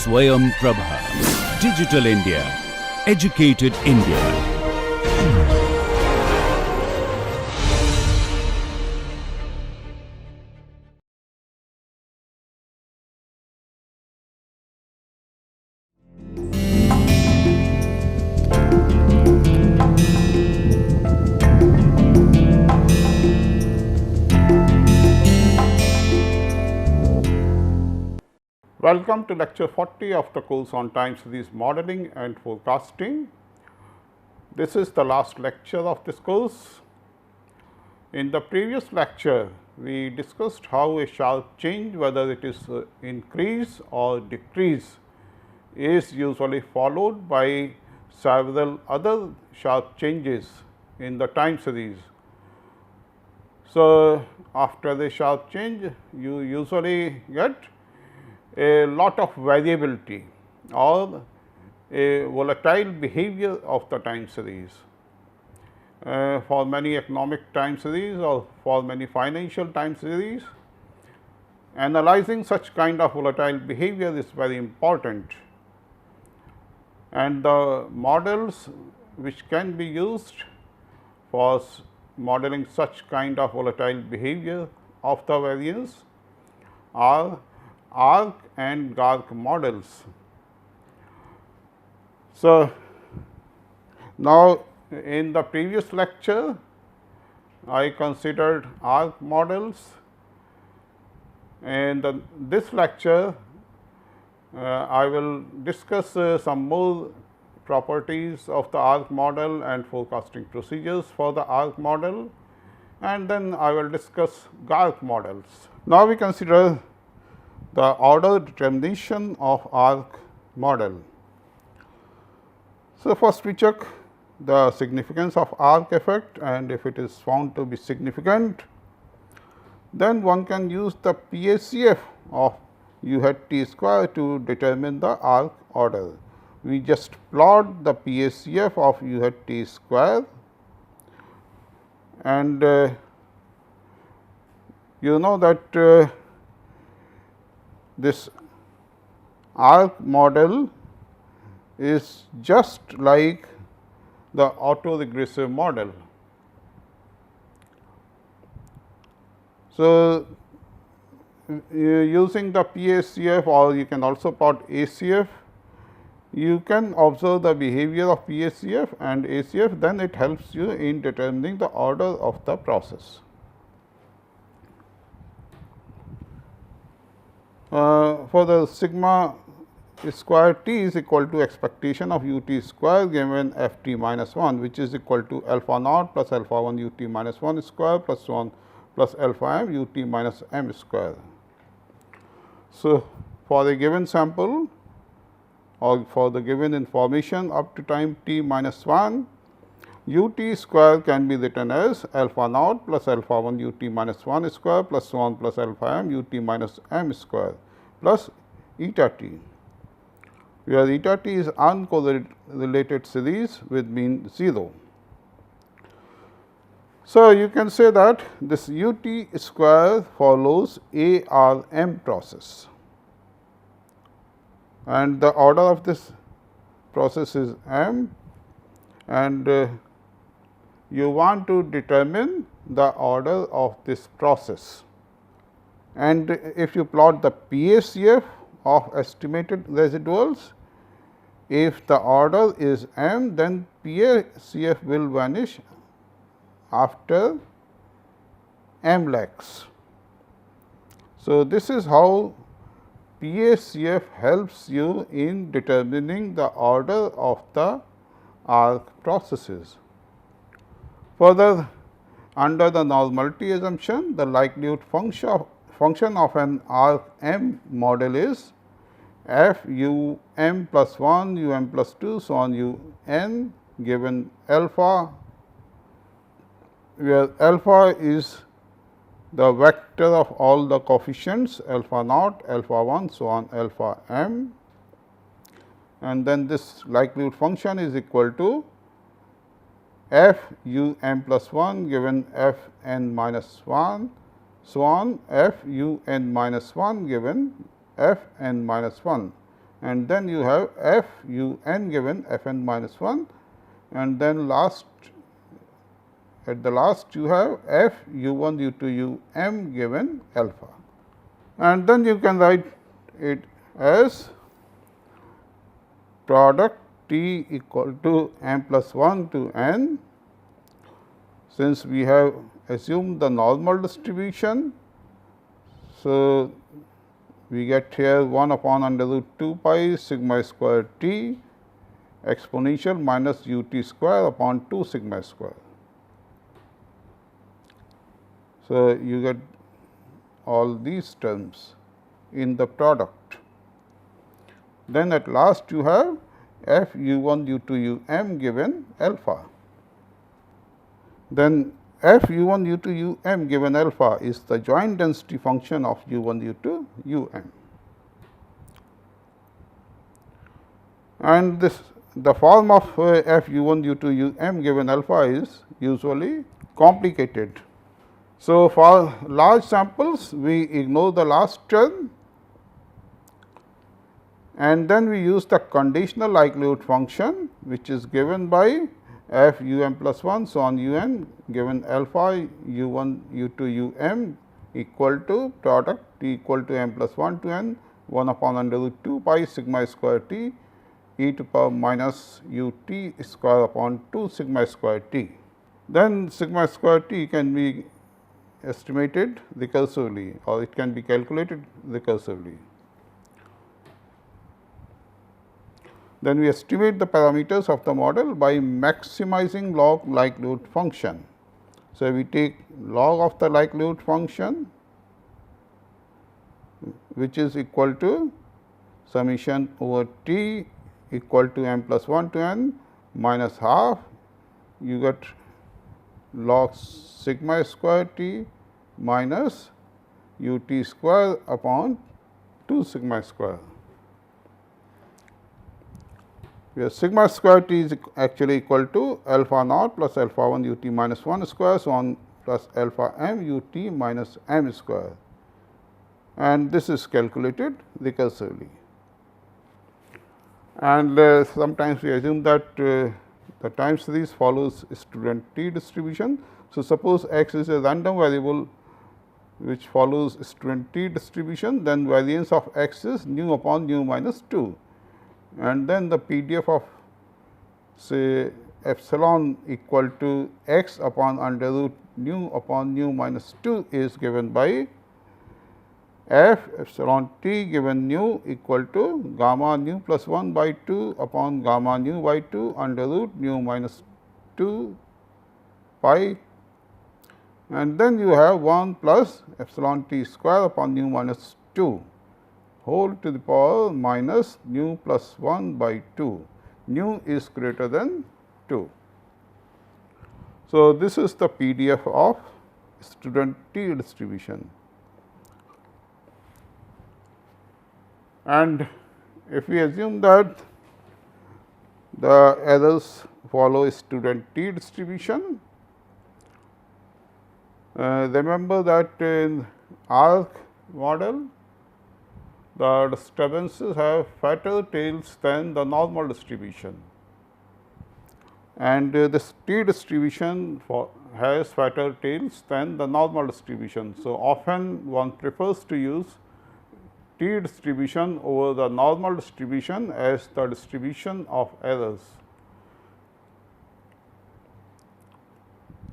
Swayam Prabha. Digital India. Educated India. Welcome to lecture 40 of the course on time series modeling and forecasting. This is the last lecture of this course. In the previous lecture, we discussed how a sharp change, whether it is increase or decrease, is usually followed by several other sharp changes in the time series. So, after the sharp change, you usually get a lot of variability or a volatile behavior of the time series. For many economic time series or for many financial time series, analyzing such kind of volatile behavior is very important, and the models which can be used for modeling such kind of volatile behavior of the variance are ARC and GARCH models. So, now in the previous lecture, I considered ARC models, and this lecture I will discuss some more properties of the ARC model and forecasting procedures for the ARC model, and then I will discuss GARCH models. Now, we consider the order determination of ARC model. So, first we check the significance of ARC effect, and if it is found to be significant, then one can use the PACF of u hat t square to determine the ARC order. We just plot the PACF of u hat t square, and you know that this ARC model is just like the autoregressive model. So, using the PACF, or you can also plot ACF, you can observe the behavior of PACF and ACF, then it helps you in determining the order of the process. For the sigma square t is equal to expectation of u t square given f t minus 1, which is equal to alpha naught plus alpha 1 u t minus 1 square plus 1 plus alpha m u t minus m square. So, for the given sample or for the given information up to time t minus 1, u t square can be written as alpha naught plus alpha 1 u t minus 1 square plus 1 plus alpha m u t minus m square plus eta t, where eta t is uncorrelated series with mean 0. So, you can say that this u t square follows ARM process, and the order of this process is m, and you want to determine the order of this process. And if you plot the PACF of estimated residuals, if the order is m, then PACF will vanish after m lakhs. So, this is how PACF helps you in determining the order of the ARC processes. Further, under the normality assumption, the likelihood function of an ARC M model is f u m plus 1 u m plus 2 so on u n given alpha, where alpha is the vector of all the coefficients alpha naught, alpha 1 so on alpha m, and then this likelihood function is equal to f u m plus 1 given f n minus 1 so on f u n minus 1 given f n minus 1, and then you have f u n given f n minus 1, and then at the last you have f u 1 u 2 u m given alpha, and then you can write it as product T equal to m plus 1 to n. Since we have assumed the normal distribution, so we get here 1 upon under root 2 pi sigma square t exponential minus u t square upon 2 sigma square. So, you get all these terms in the product. Then at last you have f u 1 u 2 u m given alpha. Then f u 1 u 2 u m given alpha is the joint density function of u 1 u 2 u m. And the form of f u 1 u 2 u m given alpha is usually complicated. So, for large samples we ignore the last term, and then we use the conditional likelihood function, which is given by f u m plus 1 so on u n given alpha u 1 u 2 u m equal to product t equal to m plus 1 to n 1 upon under root 2 pi sigma square t e to power minus u t square upon 2 sigma square t. Then sigma square t can be estimated recursively, or it can be calculated recursively. Then we estimate the parameters of the model by maximizing log likelihood function. So, we take log of the likelihood function, which is equal to summation over t equal to m plus 1 to n minus half, you get log sigma square t minus u t square upon 2 sigma square, where sigma square t is actually equal to alpha naught plus alpha 1 u t minus 1 square so on plus alpha m u t minus m square, and this is calculated recursively. And sometimes we assume that the time series follows student t distribution. So, suppose x is a random variable which follows student t distribution, then variance of x is nu upon nu minus 2, and then the PDF of say epsilon equal to x upon under root nu upon nu minus 2 is given by f epsilon t given nu equal to gamma nu plus 1 by 2 upon gamma nu by 2 under root nu minus 2 pi, and then you have 1 plus epsilon t square upon nu minus 2 whole to the power minus nu plus 1 by 2, nu is greater than 2. So, this is the PDF of student t distribution. And if we assume that the errors follow student t distribution, remember that in ARC model the disturbances have fatter tails than the normal distribution, and this t distribution has fatter tails than the normal distribution. So, often one prefers to use t distribution over the normal distribution as the distribution of errors.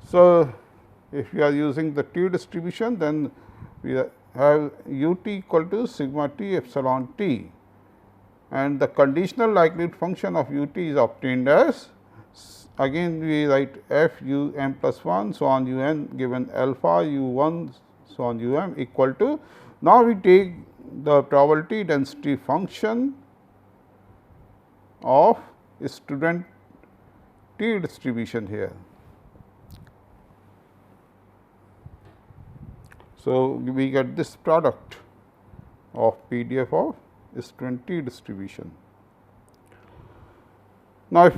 So, if we are using the t distribution, then we have u t equal to sigma t epsilon t, and the conditional likelihood function of u t is obtained as, again we write f u m plus 1 so on u n given alpha u 1 so on u m equal to, now we take the probability density function of student t distribution here. So, we get this product of PDF of student t distribution. Now, if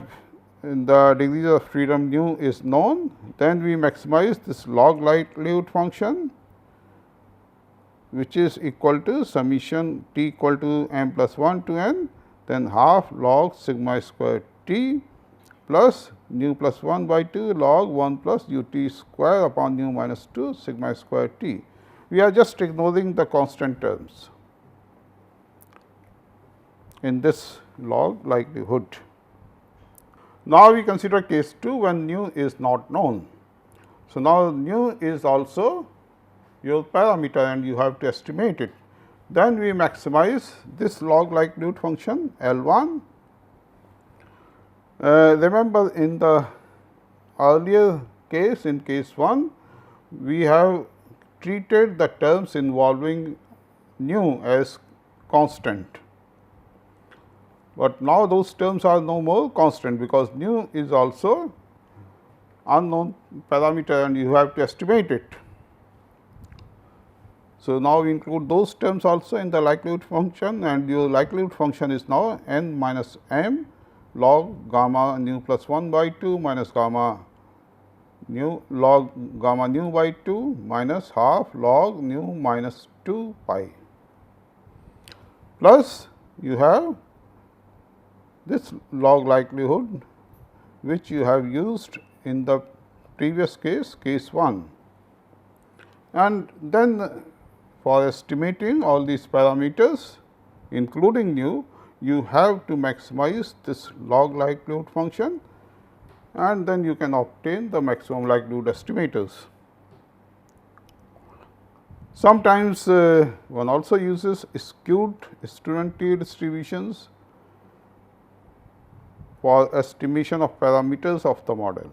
the degrees of freedom nu is known, then we maximize this log likelihood function, which is equal to summation t equal to m plus 1 to n, then half log sigma square t plus nu plus 1 by 2 log 1 plus u t square upon nu minus 2 sigma square t. We are just ignoring the constant terms in this log likelihood. Now, we consider case 2 when nu is not known. So, now nu is also your parameter and you have to estimate it. Then we maximize this log likelihood function L 1. Remember, in the earlier case, in case 1, we have treated the terms involving nu as constant, but now those terms are no more constant, because nu is also unknown parameter and you have to estimate it. So, now we include those terms also in the likelihood function, and your likelihood function is now n minus m log gamma nu plus 1 by 2 minus gamma nu log gamma nu by 2 minus half log nu minus 2 pi, plus you have this log likelihood which you have used in the previous case, case 1. And then for estimating all these parameters including nu, you have to maximize this log likelihood function, and then you can obtain the maximum likelihood estimators. Sometimes one also uses skewed student t distributions for estimation of parameters of the model.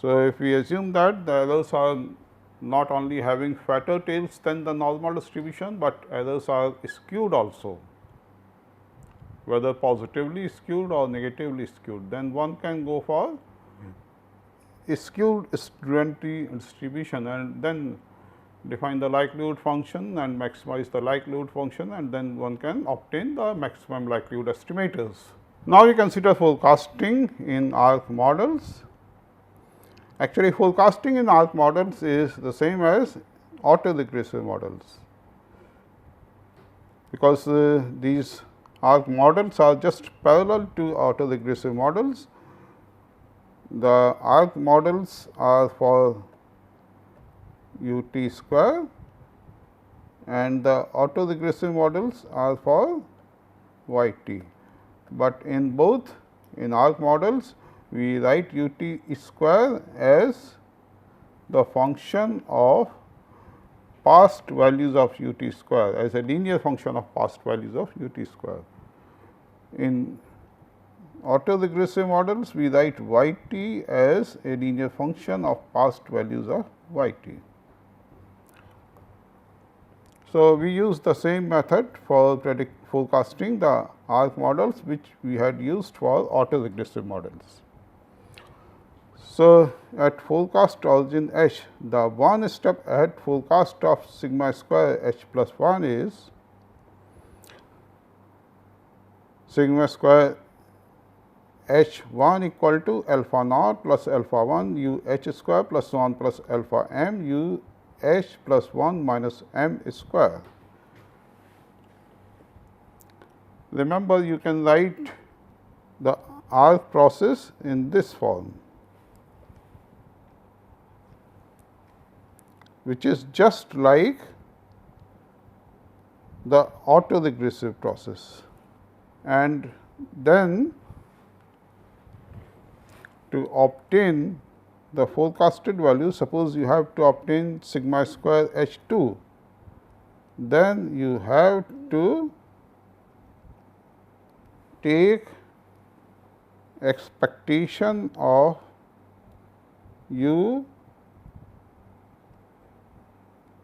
So, if we assume that the errors are not only having fatter tails than the normal distribution, but errors are skewed also, whether positively skewed or negatively skewed, then one can go for a skewed student t distribution and then define the likelihood function and maximize the likelihood function, and then one can obtain the maximum likelihood estimators. Now, we consider forecasting in ARC models. Actually, forecasting in ARC models is the same as autoregressive models, because these ARC models are just parallel to autoregressive models. The ARC models are for u t square and the autoregressive models are for y t, but in both, in ARC models we write u t square as the function of past values of u t square, as a linear function of past values of u t square. In autoregressive models, we write y t as a linear function of past values of y t. So, we use the same method for forecasting the ARC models, which we had used for autoregressive models. So, at forecast origin h, the one step ahead forecast of sigma square h plus 1 is sigma square h 1 equal to alpha naught plus alpha 1 u h square plus 1 plus alpha m u h plus 1 minus m square. Remember, you can write the ARC process in this form, which is just like the autoregressive process. And then to obtain the forecasted value, suppose you have to obtain sigma square h 2, then you have to take expectation of u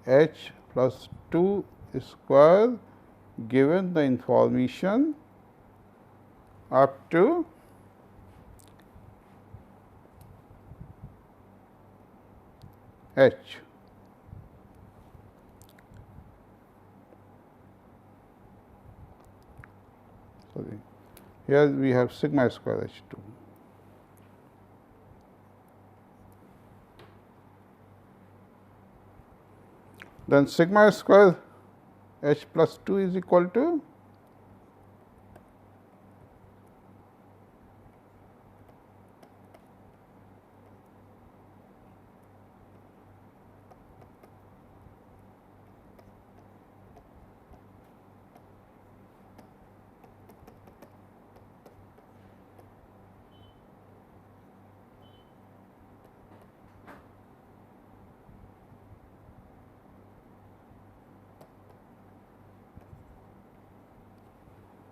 h plus 2 square given the information up to h. Sorry, here we have sigma square h 2. then sigma square h plus 2 is equal to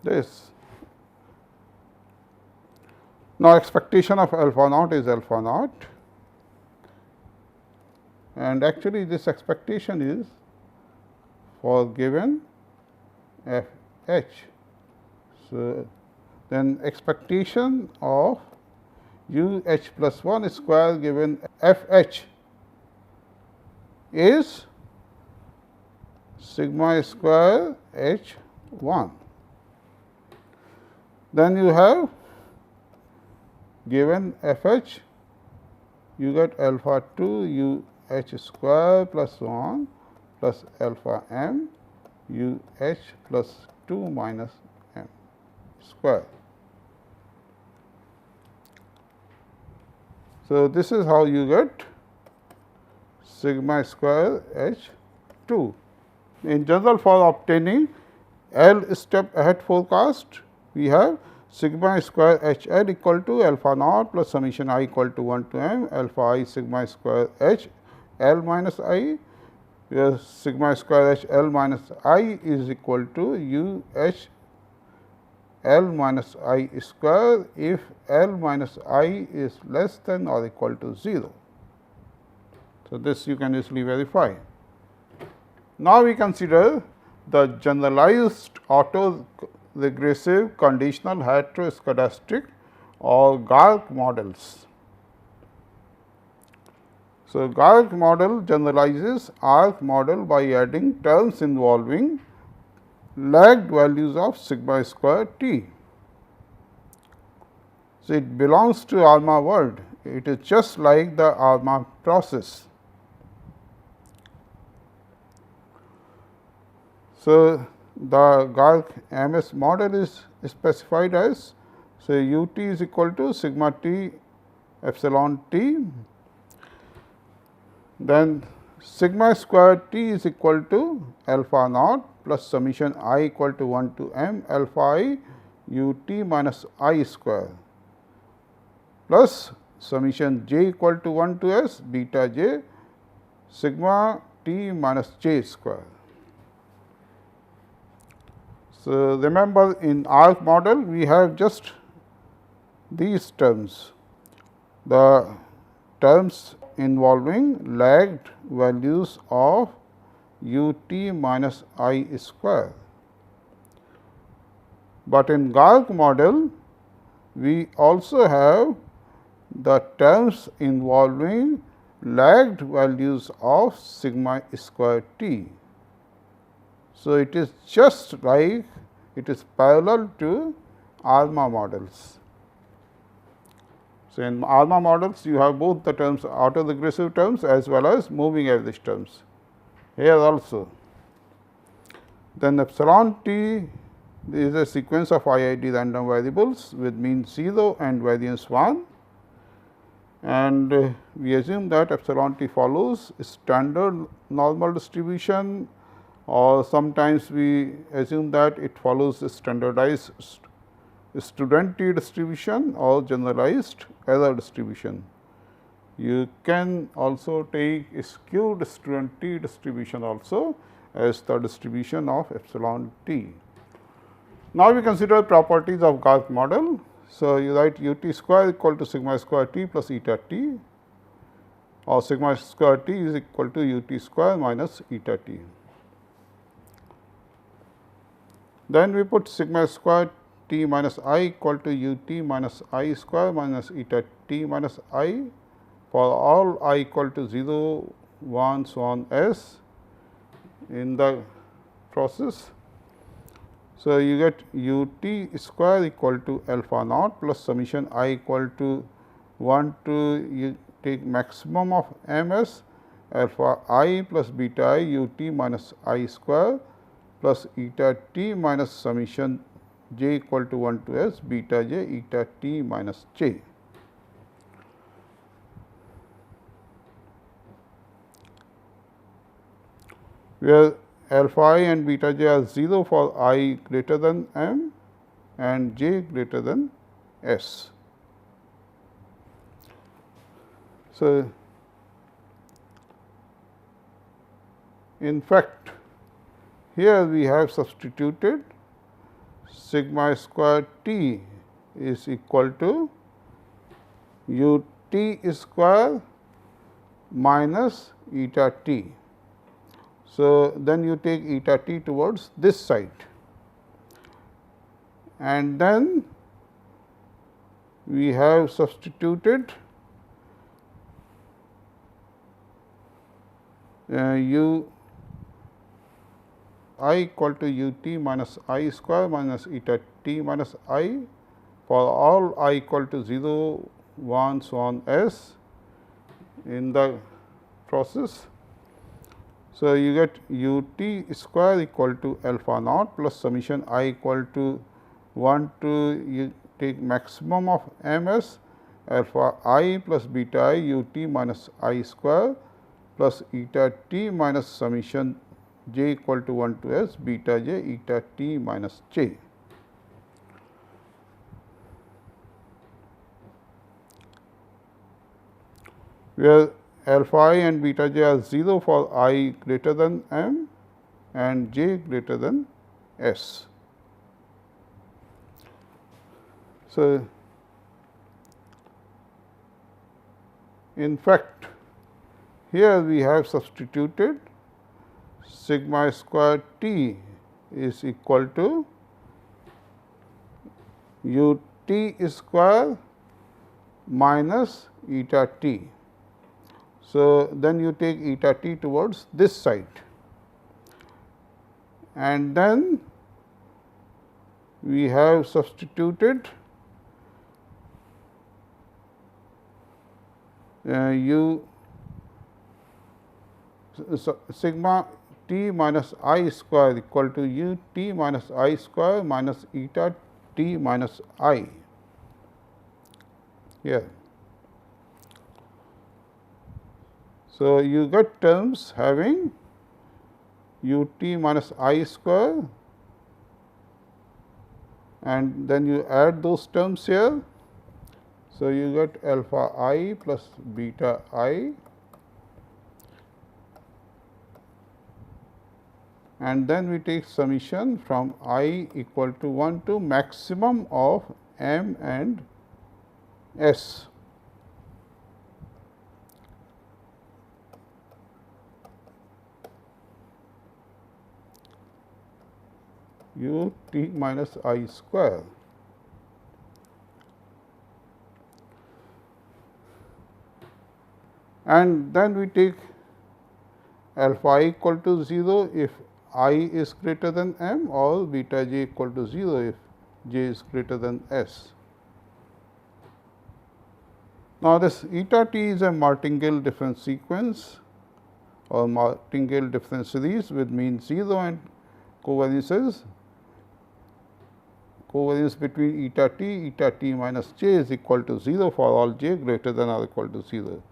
this. Now, expectation of alpha naught is alpha naught, and actually this expectation is for given f h. So, then expectation of u h plus 1 square given f h is sigma square h 1. Then you have given f h, you get alpha 2 u h square plus 1 plus alpha m u h plus 2 minus m square. So, this is how you get sigma square h 2. In general, for obtaining L step ahead forecast, we have sigma square h L equal to alpha naught plus summation I equal to 1 to m alpha I sigma square h L minus I, where sigma square h L minus I is equal to u h L minus I square if L minus I is less than or equal to 0. So, this you can easily verify. Now, we consider the generalized autoregressive conditional heteroscedastic or GARCH models. So, GARCH model generalizes ARC model by adding terms involving lagged values of sigma square t. So, it belongs to ARMA world, it is just like the ARMA process. So, the GARCH MS model is specified as, so u t is equal to sigma t epsilon t, then sigma square t is equal to alpha naught plus summation I equal to 1 to m alpha I u t minus I square plus summation j equal to 1 to s beta j sigma t minus j square. So, remember in ARC model we have just these terms, the terms involving lagged values of u t minus I square. But in GARCH model we also have the terms involving lagged values of sigma square t. So, it is just like it is parallel to ARMA models. So, in ARMA models you have both the terms autoregressive terms as well as moving average terms, here also. Then epsilon t is a sequence of IID random variables with mean 0 and variance 1, and we assume that epsilon t follows standard normal distribution, or sometimes we assume that it follows a standardized student t distribution or generalized error distribution. You can also take a skewed student t distribution also as the distribution of epsilon t. Now, we consider properties of GARCH model. So, you write u t square equal to sigma square t plus eta t, or sigma square t is equal to u t square minus eta t. Then we put sigma square t minus I equal to u t minus I square minus eta t minus I for all I equal to 0, 1, so on s in the process. So, you get u t square equal to alpha naught plus summation I equal to 1 to you take maximum of m s alpha I plus beta I u t minus I square plus eta t minus summation j equal to 1 to s beta j eta t minus j. Where alpha I and beta j are 0 for I greater than m and j greater than s. So, in fact, here we have substituted sigma square t is equal to u t square minus eta t. So, then you take eta t towards this side, and then we have substituted u I equal to u t minus I square minus eta t minus I for all I equal to 0, 1, so on s in the process. So, you get u t square equal to alpha naught plus summation I equal to 1 to you take maximum of m s alpha I plus beta I u t minus I square plus eta t minus summation j equal to 1 to s beta j eta t minus j. Where alpha I and beta j are 0 for I greater than m and j greater than s. So, in fact, here we have substituted sigma square t is equal to u t square minus eta t. So, then you take eta t towards this side, and then we have substituted sigma t minus I square equal to u t minus I square minus eta t minus I here. So, you get terms having u t minus I square, and then you add those terms here. So, you get alpha I plus beta I, and then we take summation from I equal to 1 to maximum of m and s. u t minus I square. And then we take alpha I equal to 0 if I is greater than m, or beta j equal to 0 if j is greater than s. Now, this eta t is a martingale difference sequence or martingale difference series with mean 0 and covariance between eta t minus j is equal to 0 for all j greater than or equal to 0.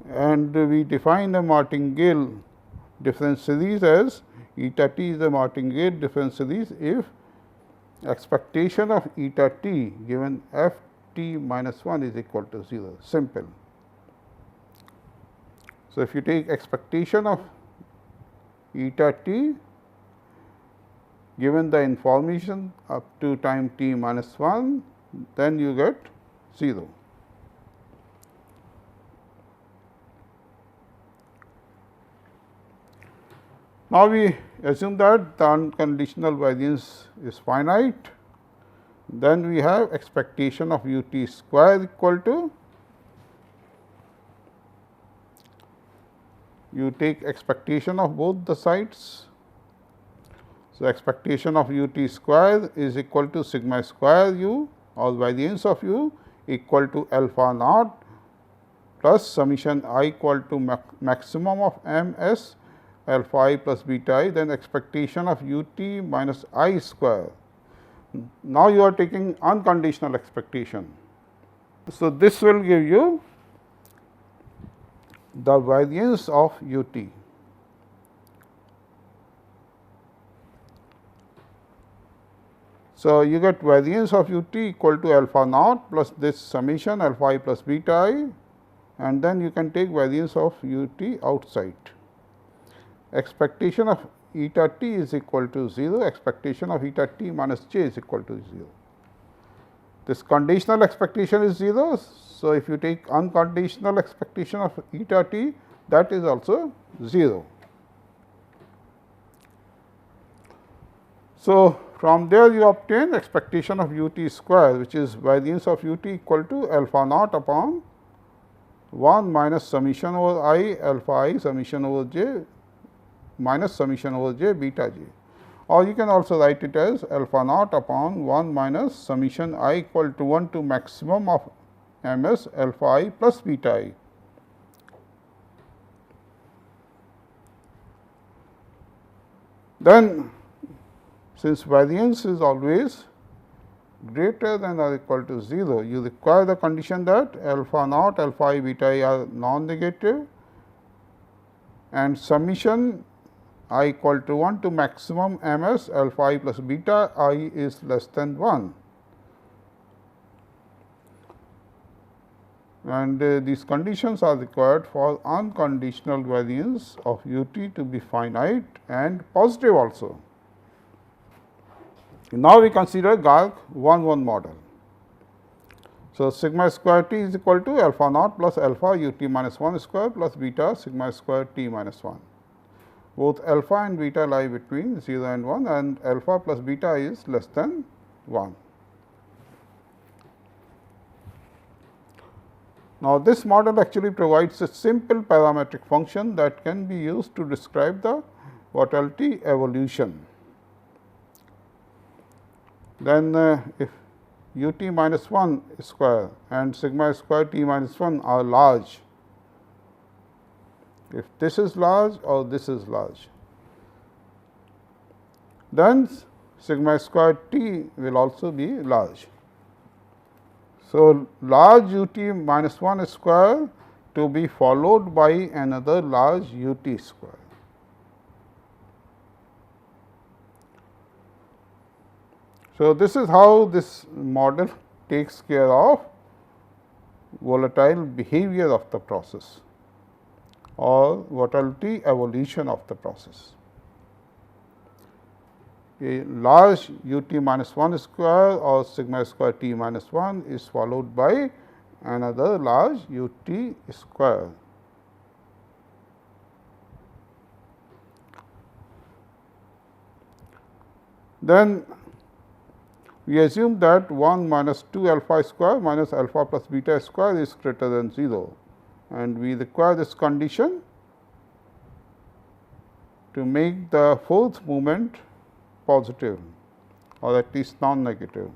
And we define a martingale difference series as eta t is a martingale difference series if expectation of eta t given f t minus 1 is equal to 0, simple. So, if you take expectation of eta t given the information up to time t minus 1, then you get 0. Now, we assume that the unconditional variance is finite, then we have expectation of u t square equal to, you take expectation of both the sides. So, expectation of u t square is equal to sigma square u or variance of u equal to alpha naught plus summation I equal to maximum of m s alpha I plus beta I, then expectation of u t minus I square. Now, you are taking unconditional expectation. So, this will give you the variance of u t. So, you get variance of u t equal to alpha naught plus this summation alpha I plus beta I, and then you can take variance of u t outside. Expectation of eta t is equal to 0, expectation of eta t minus j is equal to 0. This conditional expectation is 0. So, if you take unconditional expectation of eta t, that is also 0. So, from there you obtain expectation of u t square, which is variance of u t equal to alpha naught upon 1 minus summation over I alpha I summation over j minus summation over j beta j, or you can also write it as alpha naught upon 1 minus summation I equal to 1 to maximum of m s alpha I plus beta I. Then, since variance is always greater than or equal to 0, you require the condition that alpha naught alpha I beta I are non-negative and summation I equal to 1 to maximum m s alpha I plus beta I is less than 1. And these conditions are required for unconditional variance of u t to be finite and positive also. Now, we consider GARCH 1 model. So, sigma square t is equal to alpha naught plus alpha u t minus 1 square plus beta sigma square t minus 1. Both alpha and beta lie between 0 and 1, and alpha plus beta is less than 1. Now, this model actually provides a simple parametric function that can be used to describe the volatility evolution. Then, if u t minus 1 square and sigma square t minus 1 are large, if this is large or this is large, then sigma square t will also be large. So, large u t minus 1 square to be followed by another large u t square. So, this is how this model takes care of volatile behavior of the process or volatility evolution of the process. A large u t minus 1 square or sigma square t minus 1 is followed by another large u t square. Then we assume that 1 minus 2 alpha square minus alpha plus beta square is greater than 0, and we require this condition to make the fourth movement positive or at least non-negative.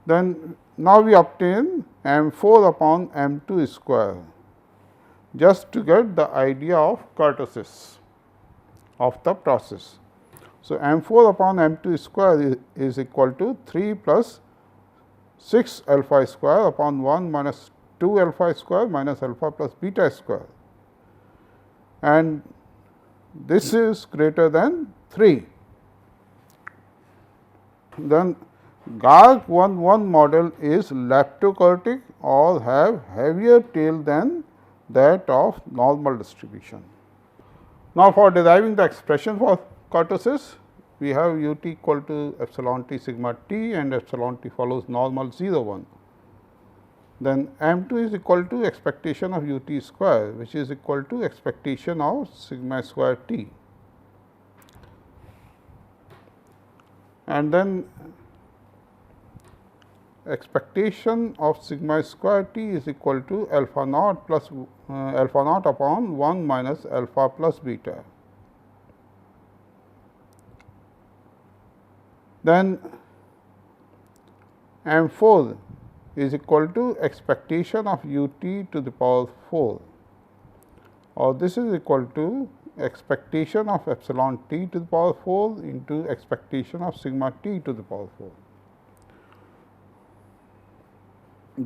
Then now we obtain m 4 upon m 2 square just to get the idea of kurtosis of the process. So, m 4 upon m 2 square is equal to 3 plus 6 alpha square upon 1 minus 2 alpha square minus alpha plus beta square, and this is greater than 3. Then GARCH 1 model is leptokurtic or have heavier tail than that of normal distribution. Now, for deriving the expression for kurtosis, we have u t equal to epsilon t sigma t and epsilon t follows normal 0 1. Then m 2 is equal to expectation of u t square, which is equal to expectation of sigma square t. And then expectation of sigma square t is equal to alpha naught plus alpha naught upon 1 minus alpha plus beta. Then m 4 is equal to expectation of u t to the power 4, or this is equal to expectation of epsilon t to the power 4 into expectation of sigma t to the power 4.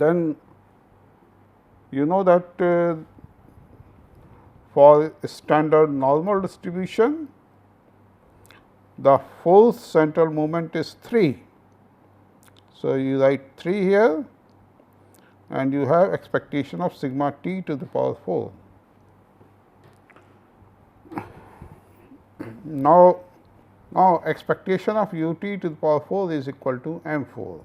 Then you know that for standard normal distribution, the force central moment is 3. So, you write 3 here and you have expectation of sigma t to the power 4. Now expectation of u t to the power 4 is equal to m 4.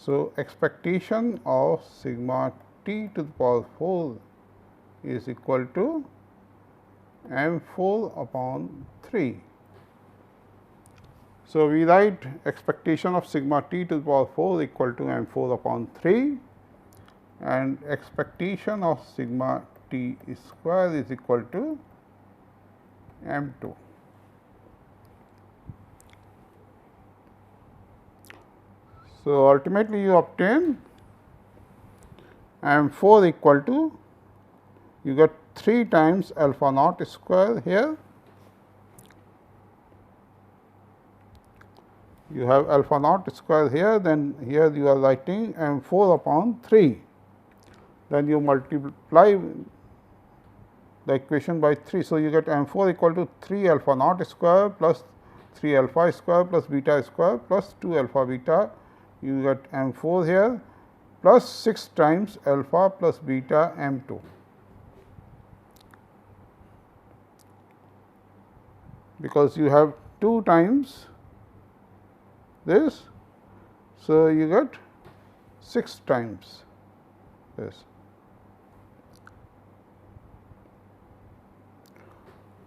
So, expectation of sigma t to the power 4 is equal to m 4 upon 3. So, we write expectation of sigma t to the power 4 equal to m 4 upon 3, and expectation of sigma t square is equal to m 2. So, ultimately you obtain m 4 equal to, you get 3 times alpha naught square here. You have alpha naught square here, then here you are writing m 4 upon 3. Then you multiply the equation by 3. So, you get m 4 equal to 3 alpha naught square plus 3 alpha square plus beta square plus 2 alpha beta. You get m 4 here plus 6 times alpha plus beta m 2. Because you have 2 times this, so you get 6 times this.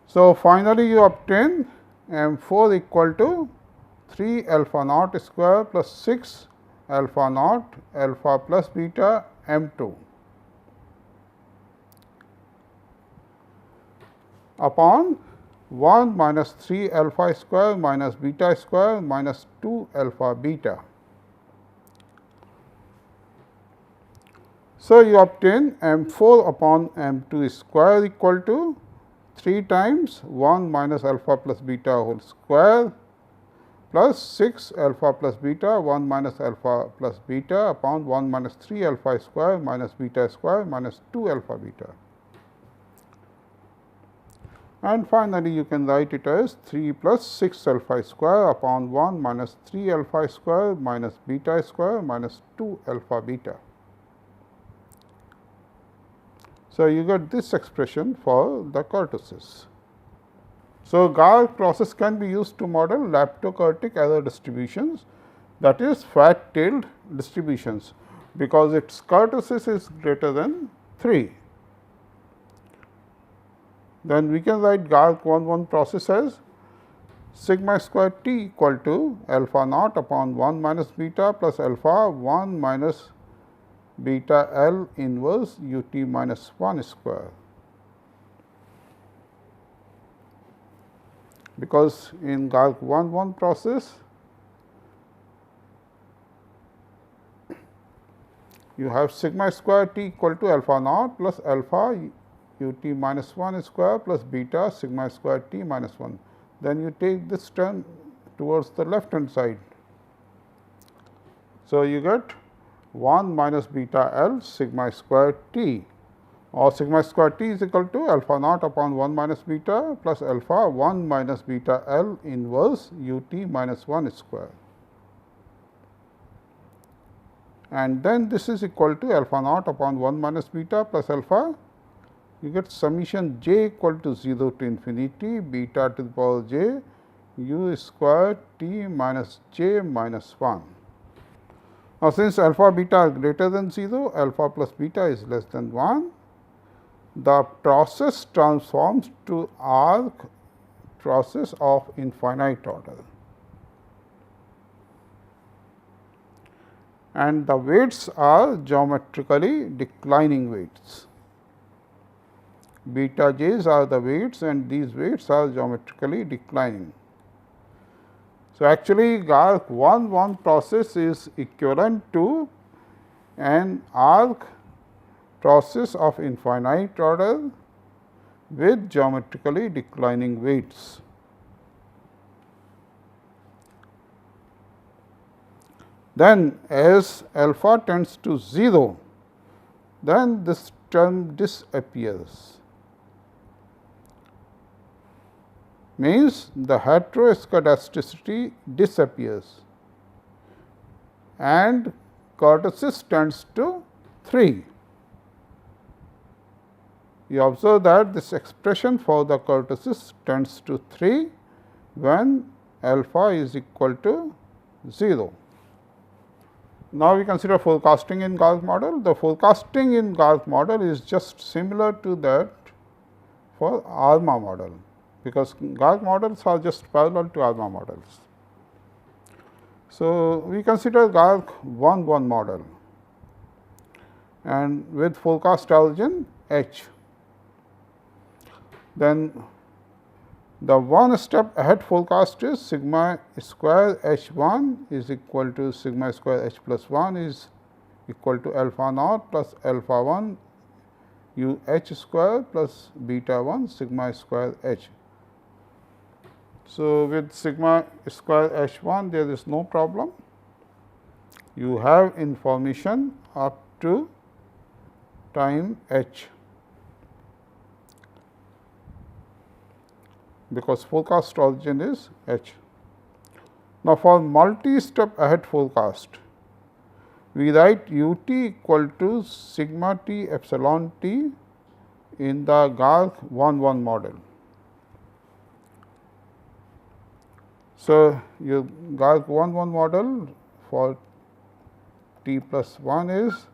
So, finally, you obtain m 4 equal to 3 alpha naught square plus 6 alpha naught alpha plus beta m 2 upon 1 minus 3 alpha square minus beta square minus 2 alpha beta. So, you obtain m 4 upon m 2 square equal to 3 times 1 minus alpha plus beta whole square plus 6 alpha plus beta 1 minus alpha plus beta upon 1 minus 3 alpha square minus beta square minus 2 alpha beta. And finally, you can write it as 3 plus 6 alpha square upon 1 minus 3 alpha square minus beta square minus 2 alpha beta. So, you get this expression for the kurtosis. So, GARCH process can be used to model leptokurtic error distributions, that is fat tailed distributions, because its kurtosis is greater than 3. Then we can write GARCH 1 process as sigma square t equal to alpha naught upon 1 minus beta plus alpha 1 minus beta L inverse u t minus 1 square. Because in GARCH 1 process, you have sigma square t equal to alpha naught plus alpha u t minus 1 square plus beta sigma square t minus 1. Then you take this term towards the left hand side. So, you get 1 minus beta L sigma square t, or sigma square t is equal to alpha naught upon 1 minus beta plus alpha 1 minus beta L inverse u t minus 1 square. And then this is equal to alpha naught upon 1 minus beta plus alpha, you get summation j equal to 0 to infinity beta to the power j u square t minus j minus 1. Now, since alpha beta are greater than 0, alpha plus beta is less than 1, the process transforms to arc process of infinite order, and the weights are geometrically declining weights. Beta j's are the weights, and these weights are geometrically declining. So, actually GARCH 1 process is equivalent to an arc process of infinite order with geometrically declining weights. Then as alpha tends to 0, then this term disappears, means the heteroscedasticity disappears and kurtosis tends to 3. You observe that this expression for the kurtosis tends to 3 when alpha is equal to 0. Now, we consider forecasting in GARCH model. The forecasting in GARCH model is just similar to that for ARMA model, because GARCH models are just parallel to ARMA models. So, we consider GARCH 1 model and with forecast origin H. Then the one step ahead forecast is sigma square H 1 is equal to sigma square H plus 1 is equal to alpha naught plus alpha 1 u H square plus beta 1 sigma square H. So, with sigma square H 1 there is no problem. You have information up to time H, because forecast origin is H. Now, for multi-step ahead forecast, we write u t equal to sigma t epsilon t in the GARCH 1 model. So, your GARCH 1 model for t plus 1 is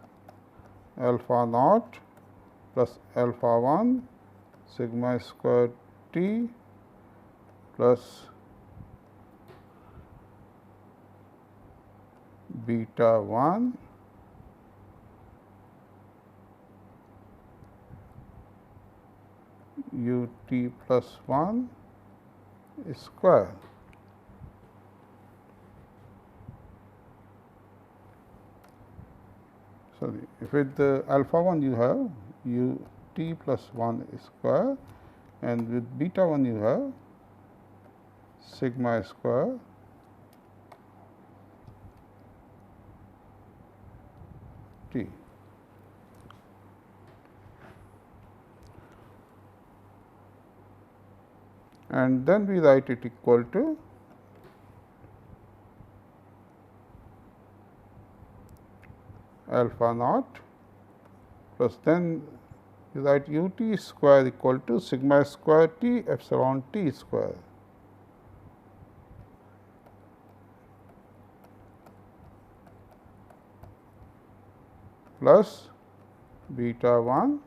alpha naught plus alpha 1 sigma square t plus beta 1 u t plus 1 square. So, with the alpha 1 you have u t plus 1 square, and with beta 1 you have sigma square t. And then we write it equal to alpha naught plus then you write u t square equal to sigma square t epsilon t square plus beta 1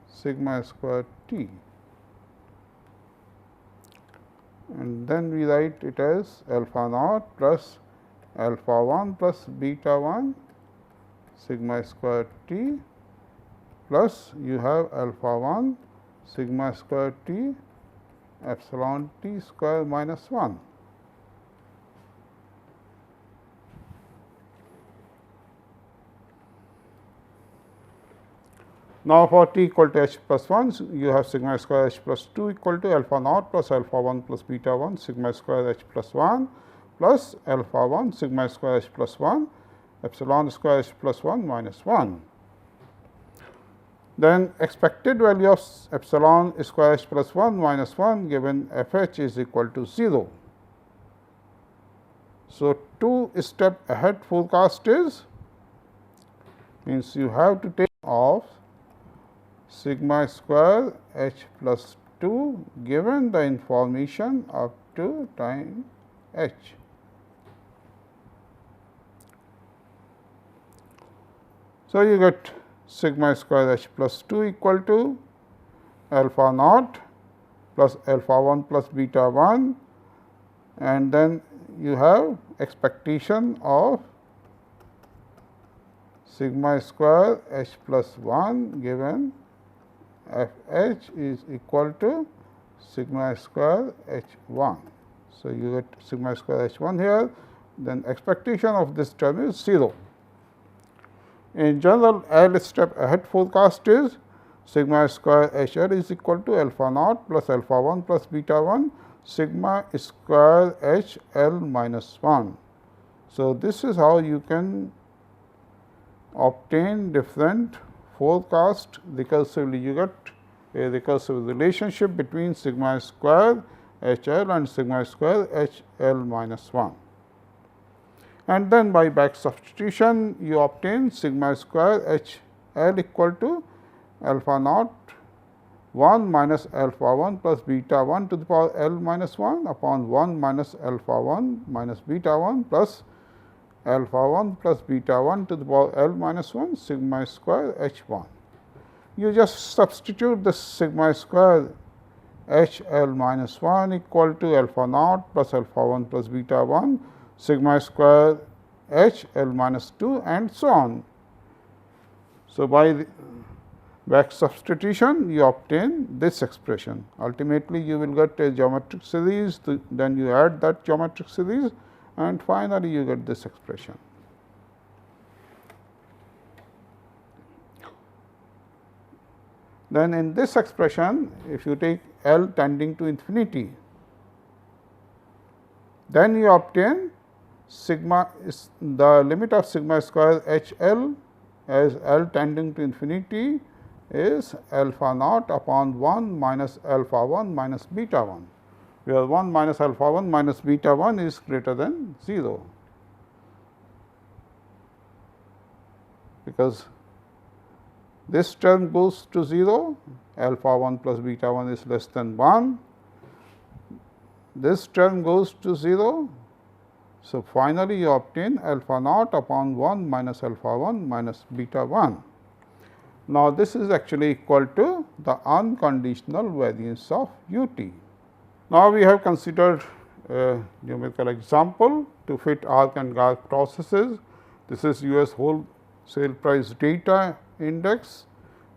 sigma square t, and then we write it as alpha naught plus alpha 1 plus beta 1 sigma square t plus you have alpha 1 sigma square t epsilon t square minus 1. Now, for t equal to h plus 1, you have sigma square h plus 2 equal to alpha naught plus alpha 1 plus beta 1 sigma square h plus 1 plus alpha 1 sigma square h plus 1 epsilon square h plus 1 minus 1. Then expected value of epsilon square h plus 1 minus 1 given f h is equal to 0. So, 2 step ahead forecast is, means you have to take off sigma square h plus 2 given the information up to time h. So, you get sigma square h plus 2 equal to alpha naught plus alpha 1 plus beta 1, and then you have expectation of sigma square h plus 1 given f h is equal to sigma square h 1. So, you get sigma square h 1 here, then expectation of this term is 0. In general, L step ahead forecast is sigma square H L is equal to alpha naught plus alpha 1 plus beta 1 sigma square H L minus 1. So, this is how you can obtain different forecast recursively. You get a recursive relationship between sigma square H L and sigma square H L minus 1. And then by back substitution, you obtain sigma square H L equal to alpha naught 1 minus alpha 1 plus beta 1 to the power L minus 1 upon 1 minus alpha 1 minus beta 1 plus alpha 1 plus beta 1 to the power L minus 1 sigma square H 1. You just substitute the sigma square H L minus 1 equal to alpha naught plus alpha 1 plus beta 1 sigma square H L minus 2 and so on. So, by back substitution you obtain this expression. Ultimately, you will get a geometric series, then you add that geometric series and finally, you get this expression. Then in this expression, if you take L tending to infinity, then you obtain sigma is the limit of sigma square H L as L tending to infinity is alpha naught upon 1 minus alpha 1 minus beta 1, where 1 minus alpha 1 minus beta 1 is greater than 0, because this term goes to 0, alpha 1 plus beta 1 is less than 1, this term goes to 0. So, finally, you obtain alpha naught upon 1 minus alpha 1 minus beta 1. Now, this is actually equal to the unconditional variance of u t. Now, we have considered a numerical example to fit ARC and GARCH processes. This is US wholesale price data index,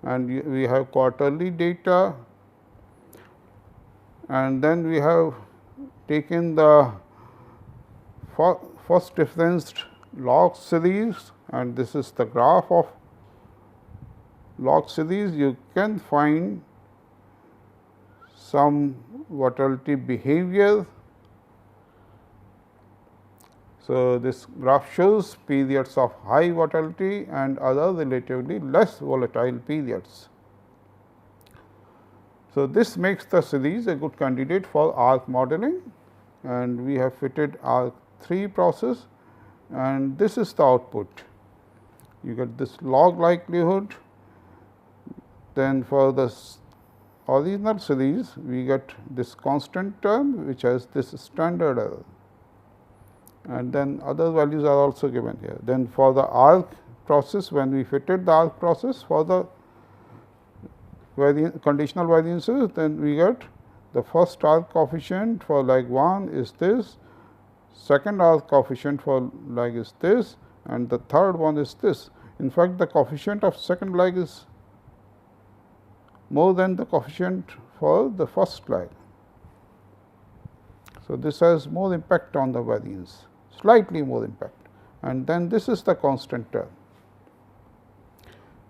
and we have quarterly data, and then we have taken the first differenced log series, and this is the graph of log series. You can find some volatility behavior. So, this graph shows periods of high volatility and other relatively less volatile periods. So, this makes the series a good candidate for ARC modeling, and we have fitted ARC 3 process, and this is the output. You get this log likelihood. Then for the original series, we get this constant term which has this standard error, and then other values are also given here. Then for the ARC process, when we fitted the ARC process for the conditional variances, then we get the first ARC coefficient for lag 1 is this, second ARC coefficient for lag is this, and the third one is this. In fact, the coefficient of second lag is more than the coefficient for the first lag. So, this has more impact on the variance, slightly more impact, and then this is the constant term.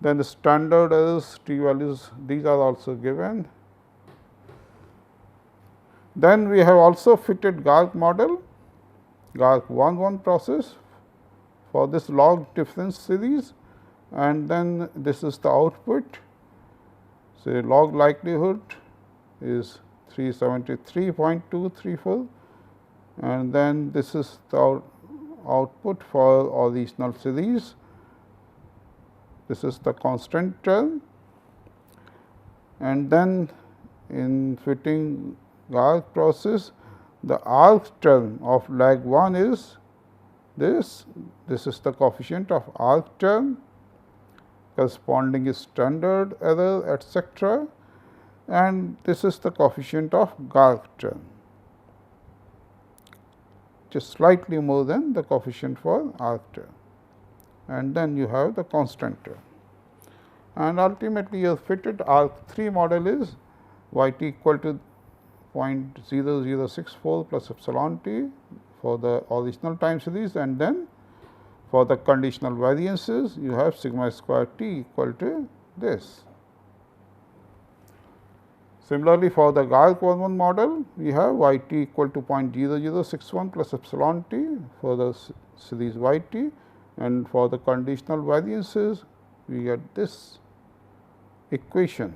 Then the standard errors, t values, these are also given. Then we have also fitted GARCH model, GARCH 1 process for this log difference series, and then this is the output. So, log likelihood is 373.234, and then this is the output for original series. This is the constant term, and then in fitting GARCH process, the ARC term of lag 1 is this. This is the coefficient of ARC term, corresponding is standard error, etc., and this is the coefficient of GARCH term, which is slightly more than the coefficient for ARC term, and then you have the constant term. And ultimately, your fitted ARC 3 model is y t equal to 0.0064 plus epsilon t for the original time series, and then For the conditional variances, you have sigma square t equal to this. Similarly, for the GARCH model, we have y t equal to 0.0061 plus epsilon t for the series y t, and for the conditional variances, we get this equation.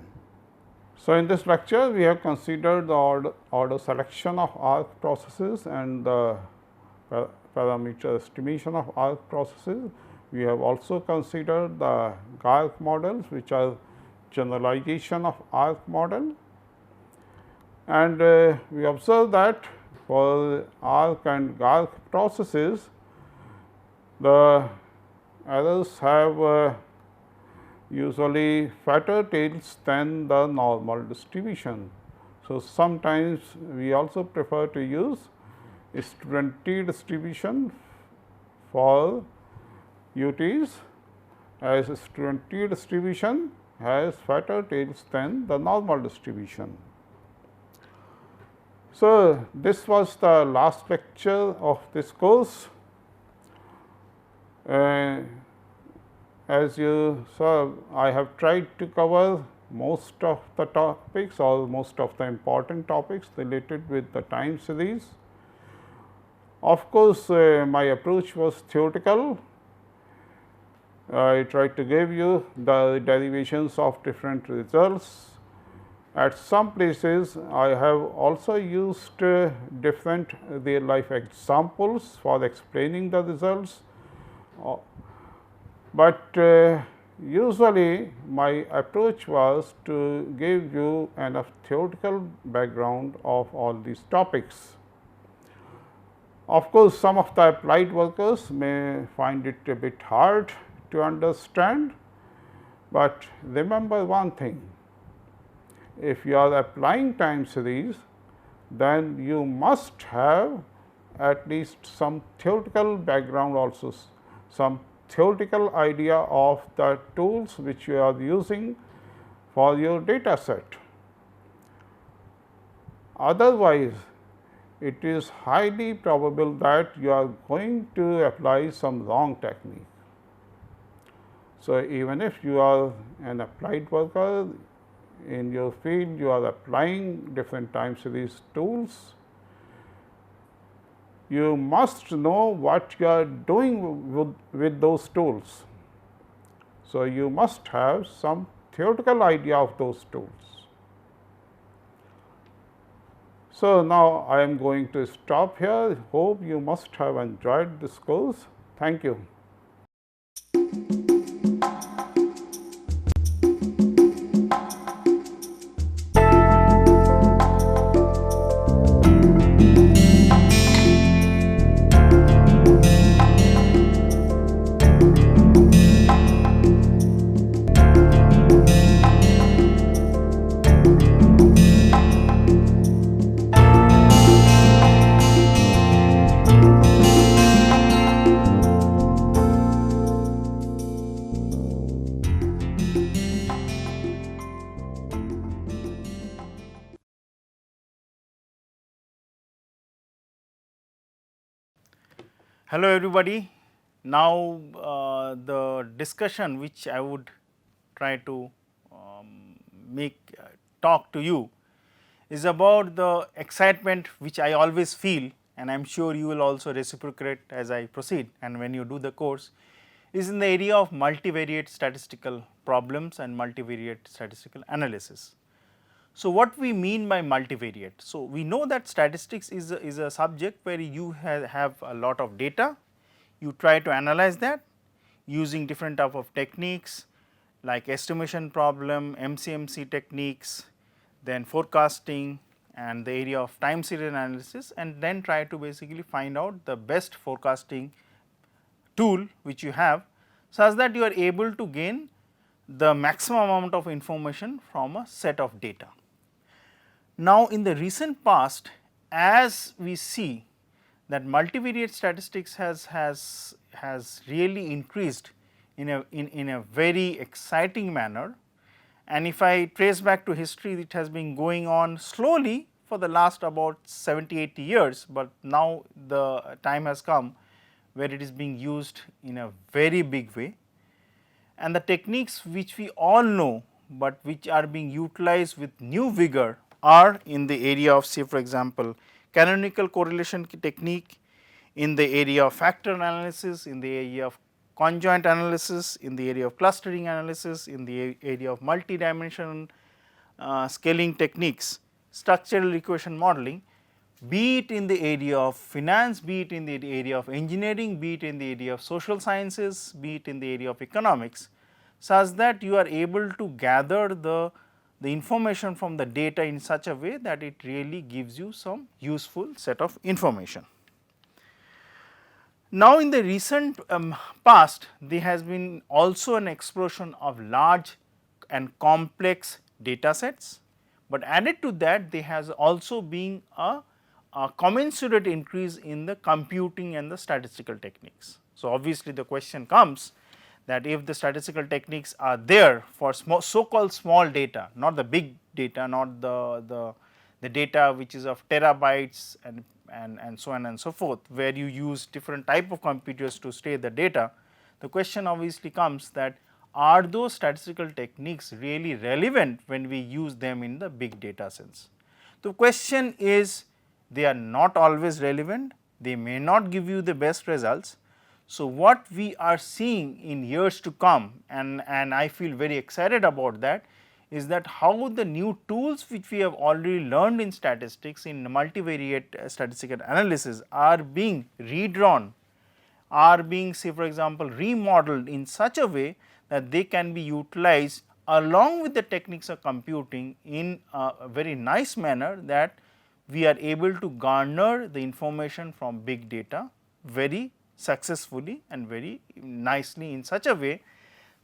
So, in this lecture, we have considered the order selection of arc processes and the parameter estimation of arc processes. We have also considered the GARCH models, which are generalization of arc model, and we observe that for arc and GARCH processes, the errors have usually fatter tails than the normal distribution. So, sometimes we also prefer to use student t distribution for UTs, as student t distribution has fatter tails than the normal distribution. So, this was the last lecture of this course. As you saw, I have tried to cover most of the topics or most of the important topics related with the time series. Of course, my approach was theoretical. I tried to give you the derivations of different results. At some places, I have also used different real life examples for explaining the results. But usually my approach was to give you enough theoretical background of all these topics. Of course, some of the applied workers may find it a bit hard to understand, but remember one thing: if you are applying time series, then you must have at least some theoretical background, also some theoretical idea of the tools which you are using for your data set. Otherwise, it is highly probable that you are going to apply some wrong technique. So, even if you are an applied worker in your field, you are applying different time series tools, you must know what you are doing with those tools. So, you must have some theoretical idea of those tools. So, now I am going to stop here. Hope you must have enjoyed this course. Thank you. Hello everybody. Now the discussion which I would try to talk to you is about the excitement which I always feel, and I am sure you will also reciprocate as I proceed and when you do the course, is in the area of multivariate statistical problems and multivariate statistical analysis. So, what we mean by multivariate? So, we know that statistics is a subject where you have a lot of data, you try to analyze that using different type of techniques like estimation problem, MCMC techniques, then forecasting and the area of time series analysis, and then try to basically find out the best forecasting tool which you have, such that you are able to gain the maximum amount of information from a set of data. Now, in the recent past, as we see that multivariate statistics has really increased in a very exciting manner, and if I trace back to history, it has been going on slowly for the last about 70-80 years, but now the time has come where it is being used in a very big way, and the techniques which we all know, but which are being utilized with new vigor are in the area of, say for example, canonical correlation technique, in the area of factor analysis, in the area of conjoint analysis, in the area of clustering analysis, in the area of multi-dimensional scaling techniques, structural equation modeling, be it in the area of finance, be it in the area of engineering, be it in the area of social sciences, be it in the area of economics, such that you are able to gather the information from the data in such a way that it really gives you some useful set of information. Now, in the recent past, there has been also an explosion of large and complex data sets, but added to that there has also been a commensurate increase in the computing and the statistical techniques. So, obviously, the question comes that if the statistical techniques are there for so called small data, not the big data, not the data which is of terabytes and so on and so forth, where you use different type of computers to store the data, the question obviously comes that are those statistical techniques really relevant when we use them in the big data sense. The question is, they are not always relevant, they may not give you the best results. So, what we are seeing in years to come, and I feel very excited about that, is that how the new tools which we have already learned in statistics, in multivariate statistical analysis, are being redrawn, are being, say for example, remodeled in such a way that they can be utilized along with the techniques of computing in a very nice manner, that we are able to garner the information from big data very successfully and very nicely in such a way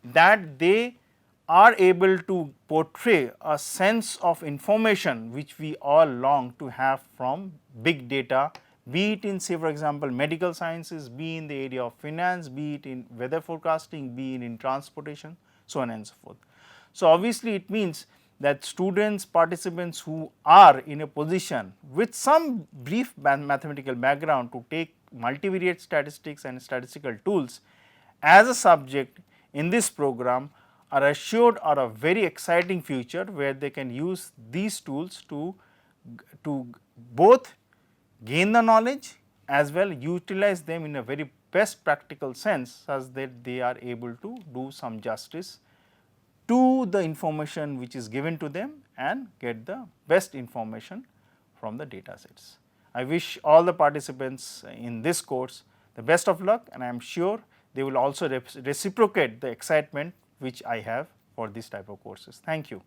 that they are able to portray a sense of information which we all long to have from big data, be it in, say for example, medical sciences, be in the area of finance, be it in weather forecasting, be it in transportation, so on and so forth. So, obviously, it means that students, participants who are in a position with some brief mathematical background to take multivariate statistics and statistical tools as a subject in this program are assured of a very exciting future, where they can use these tools to both gain the knowledge as well utilize them in a very best practical sense, such that they are able to do some justice to the information which is given to them and get the best information from the data sets. I wish all the participants in this course the best of luck, and I am sure they will also reciprocate the excitement which I have for this type of courses. Thank you.